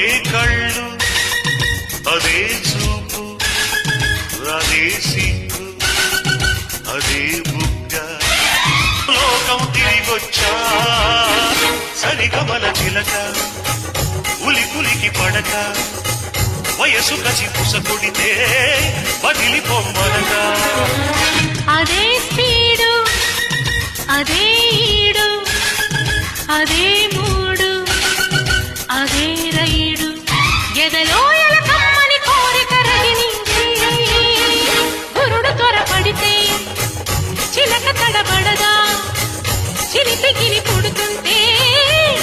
అవే కళ్ళు అదే చూపు అదే సిగ్గు అదే బుగ్గ లోకం తిరిగొచ్చా సరిగమల చిలక ఉలి కులికి పడక వయసు కసి పుసకొడితే వదిలి పొమ్మనగా అదే స్పీడు అదే ఈడు అదే మూడు అదే రైడు ఎదలో ఎలకమ్మని కోరిక రగిలించి గురుడు త్వరపడితే చిలక తడబడదా చిలిపి గిరి పుడుతుంటే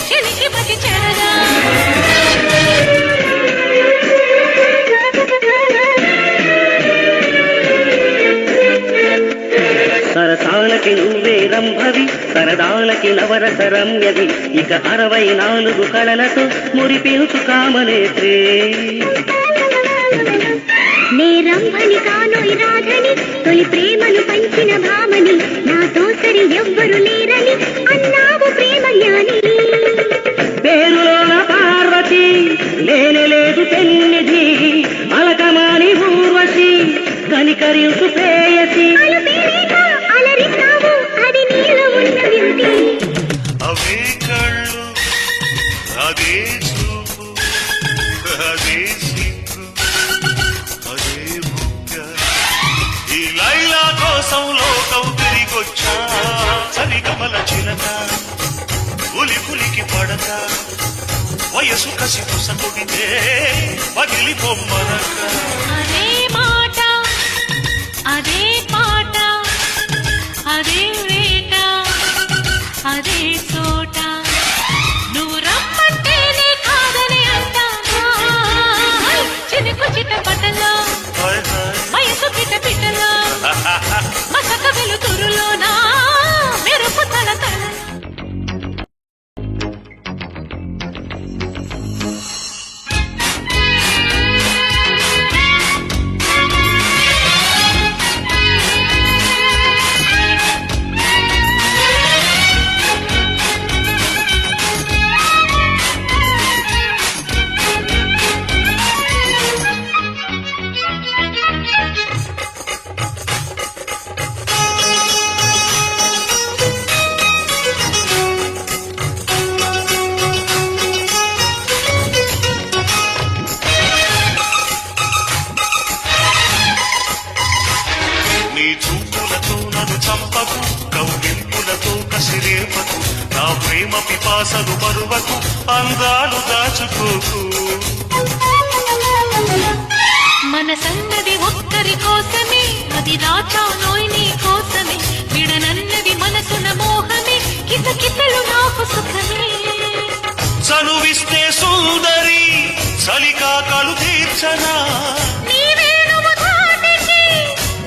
చిలికి బతి చెడదా సరసాలకి నువ్వే రంభవి సరదాలకి నవరస రమ్యవి ఇక 64 కళలతో మురిపించు కామనేత్రే నే రంభని కానోయ్ రాధని తొలి ప్రేమను పంచిన భామని నాతో సరి ఎవ్వరు లేరని అన్నావు ప్రేమ జ్ఞాని పేరులోన పార్వతి లేనలేదు పెన్నిధి అలకమాని ఊర్వశి కనికరించు ప్రేయసి అలరిస్తావు అది నీలో ఉన్న వింటి అవే కళ్ళు అదే చూపు అదే సిగ్గు అదే బుగ్గ ఈ లైలా కోసం లోకం తిరిగొచ్చా సరిగమల చిలక ఉలి పులికి పడక వయసు కసి పుసకొడితే పగిలి పొమ్మనక అదే మాట అదే పాట అదే వేట అదే చోట నువ్వు రమ్మంటేనే కాదని అంటానా చినుకు చిట పటలో హాయ్ హాయ్ వయసు పిట పిటలో మసక వెలుతురులోనా మెరుపు తల తల నీ చూపులతో నన్ను చంపకు కౌగిల్పులతో కసిరేపకు నా ప్రేమ పిపాసలు మరువకు అందాలు దాచుకోకు మన సన్నది ఒక్కరి కోసమే అది రాచానోయ్ నీ కోసమే విడనన్నది మనసున మోహమే కితకితలు నాకు సుఖమే చనువిస్తే సుందరి చలికాకలు తీర్చనా నీవే నువ్వు ధాటికి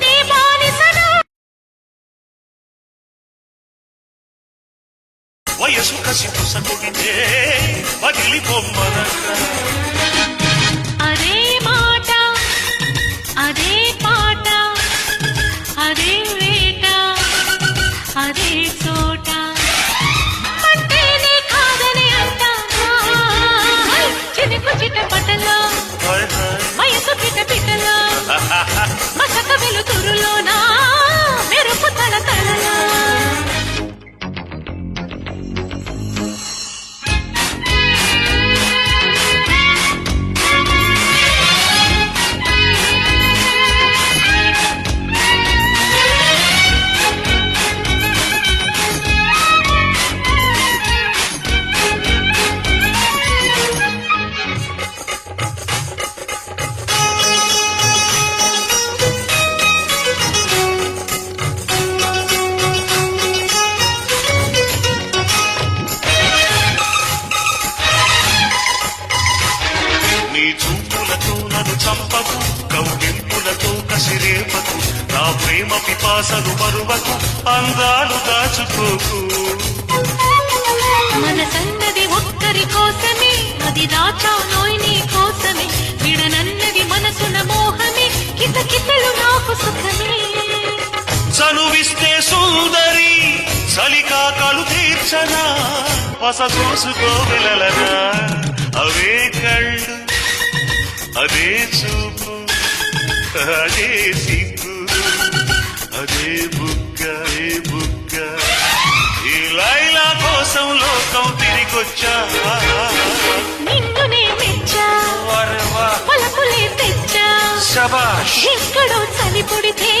నీ బానిసను వయసు కసి పుసకొడితే పగిలి పొమ్మనక అదే మాట అదే పాట అదే వేట అదే చోట అంటేనే కాదని అంటానా చినుకు చిట పటలో హాయ్ హాయ్ వయసు పిట పిటలో మసక వెలుతురులోనా మెరుపు తల తలలో నీ చూపులతో నన్ను చంపకు కౌగిల్పులతో కసిరేపకు నా ప్రేమ పిపాసలు మరువకు అందాలు దాచుకోకు మన సన్నది ఒక్కరి కోసమే అది రాచానోయ్ నీ కోసమే విడనన్నది మనసున మోహమే కితకితలు నాకు సుఖమే చనువిస్తే సుందరి చలికాకలు తీర్చనా వస చూసుకోగలనా అవే కళ్ళు అదే చూపు అదే సిగ్గు అదే బుగ్గ ఈ లైలా కోసం లోకం తిరిగొచ్చా నిన్నునే మెచ్చా వరవా పలపులే తెచ్చా శబాష్ ఎక్కడో చలి పుడితే